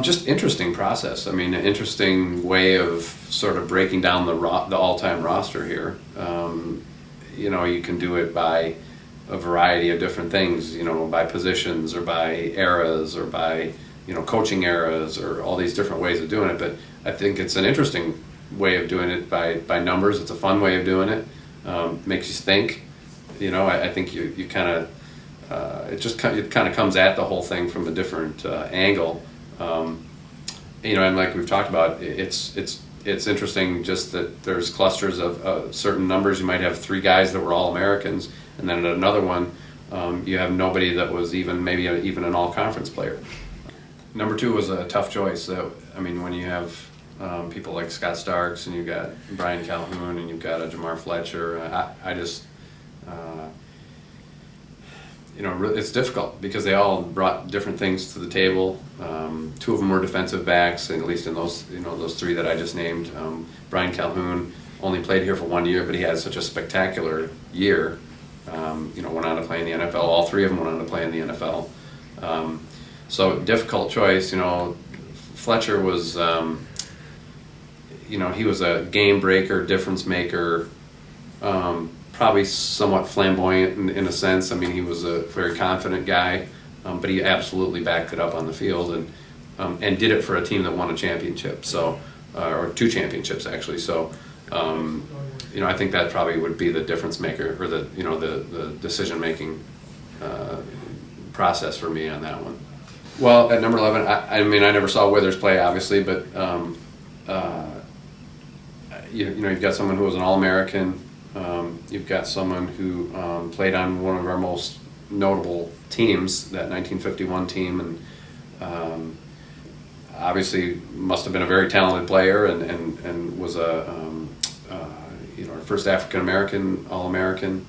Just interesting process. I mean, an interesting way of sort of breaking down the all-time roster here. You know, you can do it by a variety of different things. You know, by positions or by eras or by coaching eras or all these different ways of doing it. But I think it's an interesting way of doing it by numbers. It's a fun way of doing it. Makes you think. You know, I think you kind of it kind of comes at the whole thing from a different angle. You know, and like we've talked about, it's interesting just that there's clusters of certain numbers. You might have 3 guys that were all Americans, and then at another one, you have nobody that was even an all-conference player. Number 2 was a tough choice. I mean, when you have people like Scott Starks and you've got Brian Calhoun and you've got a Jamar Fletcher, I just you know, it's difficult because they all brought different things to the table. 2 of them were defensive backs, at least in those those 3 that I just named. Brian Calhoun only played here for 1 year, but he had such a spectacular year. You know, went on to play in the NFL. All 3 of them went on to play in the NFL. So difficult choice. You know, Fletcher was you know, he was a game breaker, difference maker. Probably somewhat flamboyant in a sense. I mean, he was a very confident guy, but he absolutely backed it up on the field and did it for a team that won a championship. So, or 2 championships actually. So, you know, I think that probably would be the difference maker, or the decision making process for me on that one. Well, at number 11, I mean, I never saw Withers play, obviously, but you know, you've got someone who was an All-American. You've got someone who played on one of our most notable teams, that 1951 team, and obviously must have been a very talented player, and was a you know, our first African American All-American.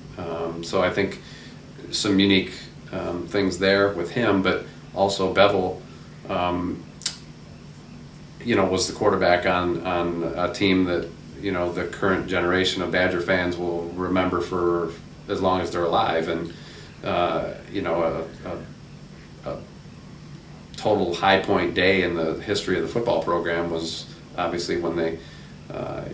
So I think some unique things there with him, but also Bevel, you know, was the quarterback on a team that, you know, the current generation of Badger fans will remember for as long as they're alive. And you know, a total high point day in the history of the football program was obviously when they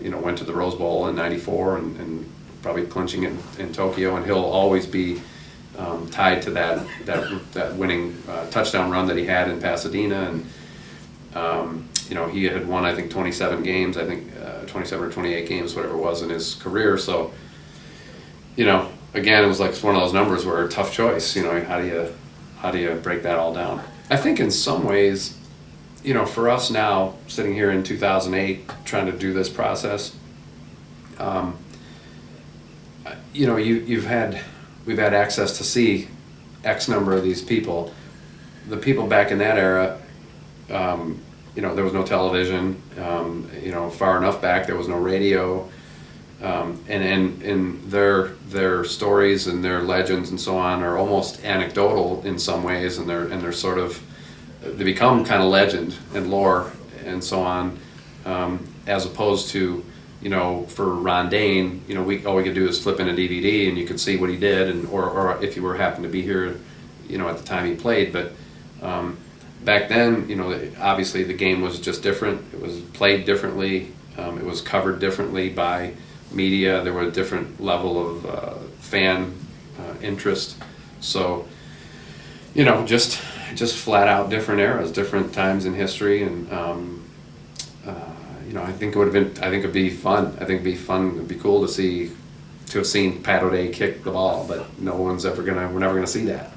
you know, went to the Rose Bowl in '94 and probably clinching it in Tokyo. And he'll always be tied to that winning touchdown run that he had in Pasadena. And you know, he had won, I think, 27 games, 27 or 28 games, whatever it was, in his career. So, you know, again, it was like one of those numbers where a tough choice. You know, how do you break that all down? I think in some ways, you know, for us now, sitting here in 2008, trying to do this process, you know, we've had access to see X number of these people. The people back in that era, you know, there was no television. You know, far enough back, there was no radio, and their stories and their legends and so on are almost anecdotal in some ways, and they're sort of, they become kind of legend and lore and so on, as opposed to, you know, for Ron Dane, you know, all we could do is flip in a DVD and you could see what he did, and or if you happened to be here, you know, at the time he played, but. Back then, you know, obviously the game was just different. It was played differently. It was covered differently by media. There was a different level of fan interest. So, you know, just flat out different eras, different times in history, and you know, I think it'd be fun. I think it'd be fun. It'd be cool to have seen Pat O'Day kick the ball, but we're never gonna see that.